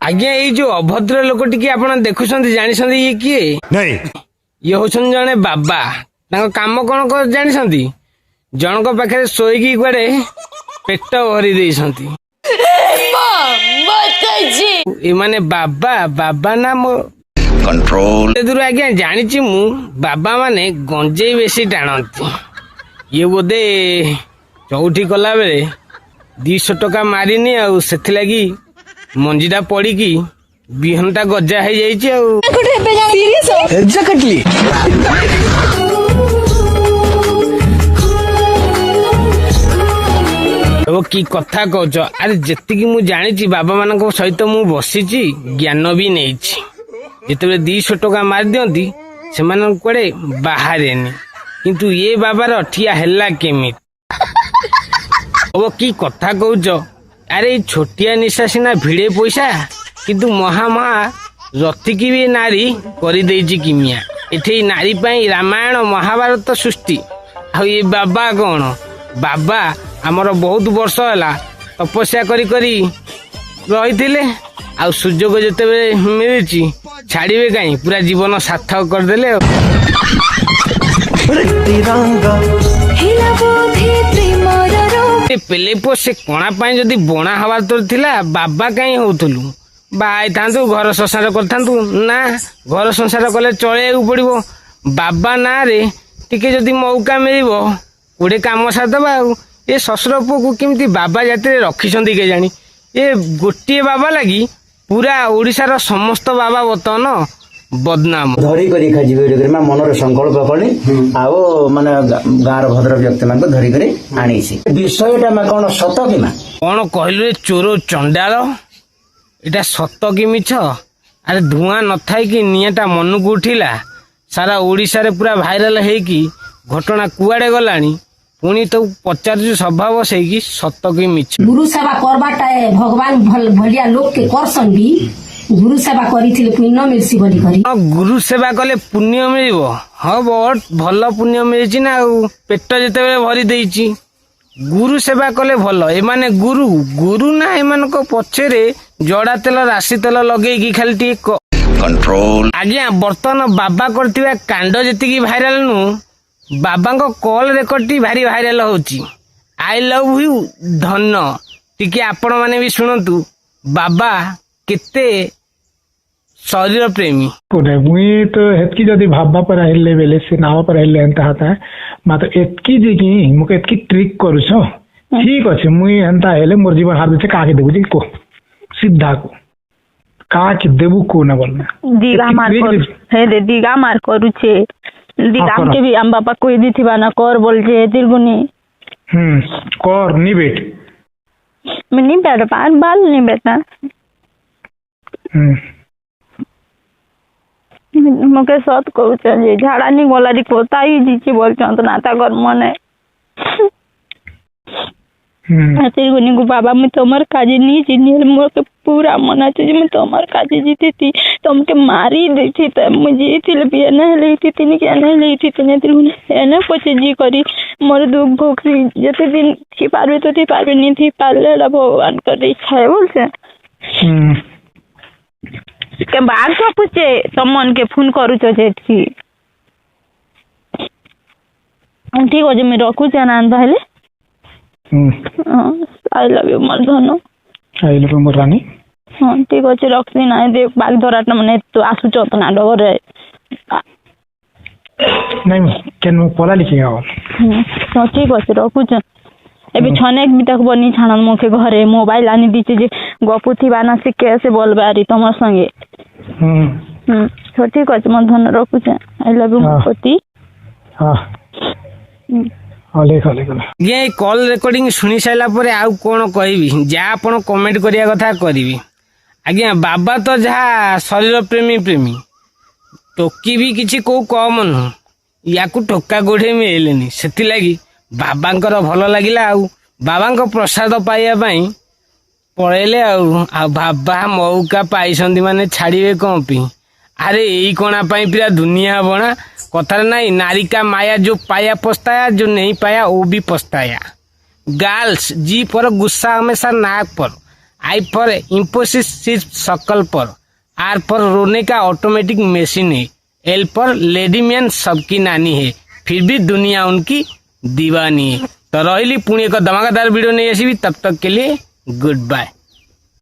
आज्ञा ये जो अभद्र लोक टी आप देखुं जानी ये किए नहीं ये हूँ जड़े बाबा काम कौन कर जानी जनक पाखे शोईकी कुआडे पेट भरी देइछंती एमाने बाबा बाबा ना मो कंट्रोल दूर आज्ञा जानी मु बाबा माने गंजेई बेसी टाणती ये बोधे चौठी कला बेले 200 टका मारिनी आउ सेथिलागी मंजीटा पड़ीकी बिहनटा गजा हो जाइए एग्जैक्टली कि कथा कौच अरे जी मु जानी बाबा मान सहित मु बसी ज्ञान भी नहीं जिते 200 टका मार दियंती से कड़े बाहर किंतु ये बाबार ठिया है केमी कि कथा कौच अरे छोटिया निशा सिना भिड़े पैसा किंतु महामहा रथिकी भी नारी कर किमिया एठे नारी पाई रामायण महाभारत सृष्टि आ ये बाबा कौन बाबा आमर बहुत वर्ष है तपस्या करी करी रही आ सुजोग जिते मिली छाड़े कहीं पूरा जीवन सार्थक करदे पेले पो से कणा पाई जदि बणा हवा तोर थिला बाबा कहीं होतलु बाई थांतु घर संसार करथांतु ना घर संसार कले चले पड़ो बाबा ना रे टिके जदि मौका मिलिबो गोटे काम सारदबा ये शशुर पुओ को केमती बाबा जाति रखिछंती के जानी ये गोटे बाबा लगी पूरा ओडिशार समस्त बाबा बर्तमान बदनाम धरी करी खाजी मनर संकल्प कली आओ माने गाँव भद्र व्यक्ति मान धरी करी आनी विषयटा मैं कौन सत कि कौन कहलु रे चोर चंडाल इटा सत कि मिछ अरे धुआं न थाई कि नियाटा मन को उठिला सारा ओडिशा रे पूरा भाइराल हेकी घटना कुआडे गलानी पुणी तो पचार स्वभाव से कि सत कि मिछ गुरु सेवा करबाटा भगवान भलिया लोक के करसन भी गुरु सेवा करी पुण्य मिलसी बोली करी गुरु सेवा कले पुण्य मिलिबो हाँ बहुत भल पुण्य मिली ना पेट जिते भरी देइची गुरु सेवा कले भल एमाने गुरु गुरु ना एमान को पछरे जड़ा तेल राशि तेल लगे खाली टी कंट्रोल आज्ञा बर्तमान बाबा करथिबा कांड जति भाइराल नु बाबा को कॉल रेकर्ड टी भारी भाइराल होची आई लव यू धन टिके आपण माने भी सुनंतु बाबा केते शरीर प्रेमी मुई तो हेतकी जदि भाबा पर आइले बेले से नाव पर आइले एंता हाता मात्र एतकी जे कि मुके एतकी ट्रिक करूछ ठीक अछि मुई एंता आइले मोर जीवन हार देछे काके देबु जी को सीधा को काके देबु को न बोलना दिगा मार कर हे दे दिगा मार करूछे दिगा के भी हम बापा कोई दिथिबा ना कर बोल जे तिरगुनी कर निबेट मैं निबेट बाल निबेटा मुके सत कहूछ जे झाड़ा नहीं गला री कोताई जीची बोलछन तो नाता कर मने तिरगुनी को बाबा मैं तोमर काजी नहीं चिन्हल मोर के पूरा मना जे मैं तोमर काजी जीती थी तुमके मारी देती त मुझे तिल भी न लेती तिनी के न लेती तने तिरगुनी एने पछे जी करी मोर दुख भोगसी जते दिन थी पारबे नहीं थी पाले भगवान कर इच्छा है बोलछे के बाग को पूछे तमन के फोन करूछ जेठी ठीक हो जे मैं रखू जाना पहले आई लव यू मोर धन आई लव यू मोर रानी हां ठीक हो रखसी ना दे बाग धराटा माने तो आसु चतना डरे नहीं केन पला लिखि आव तो ठीक हो रखू एबे छनेक भी तक बनी छानन मोके घरे मोबाइल आनी दीचे जे गपु थी बाना से कैसे बोलबारी तमर संगे तो ठीक अछि मन धन रखु छ आई लव यू पति हां ये कॉल रेकॉर्डिंग सुनी साइला परे आउ कोन कहबी जा आपण कमेंट करिया कथा करबी आज्ञा बाबा तो जहा शरीर प्रेमी प्रेमी टोकी भी किछि को कम न याकू टोका गोढे मिलेनी सेति लागि बाबांकर भल लागिला आउ बाबांको प्रसाद पाइया पई पळेले आ बाबा मौका पाइसंदी माने छाड़िबे कौन पी अरे यही कोना पाई पूरा दुनिया बना कथार नहीं नारी का माया जो पाया पछताया जो नहीं पाया वो भी पछताया गर्ल्स जी पर गुस्सा हमेशा नाक पर आई पर इंफोसिस सिर्फ शक्ल पर, आर पर रोने का ऑटोमेटिक मशीन है, एल पर लेडी मैन सबकी नानी है, फिर भी दुनिया उनकी दीवानी है। तो रही पुणे का धमाकेदार वीडियो नहीं ऐसी भी, तब तक के लिए गुड बाय।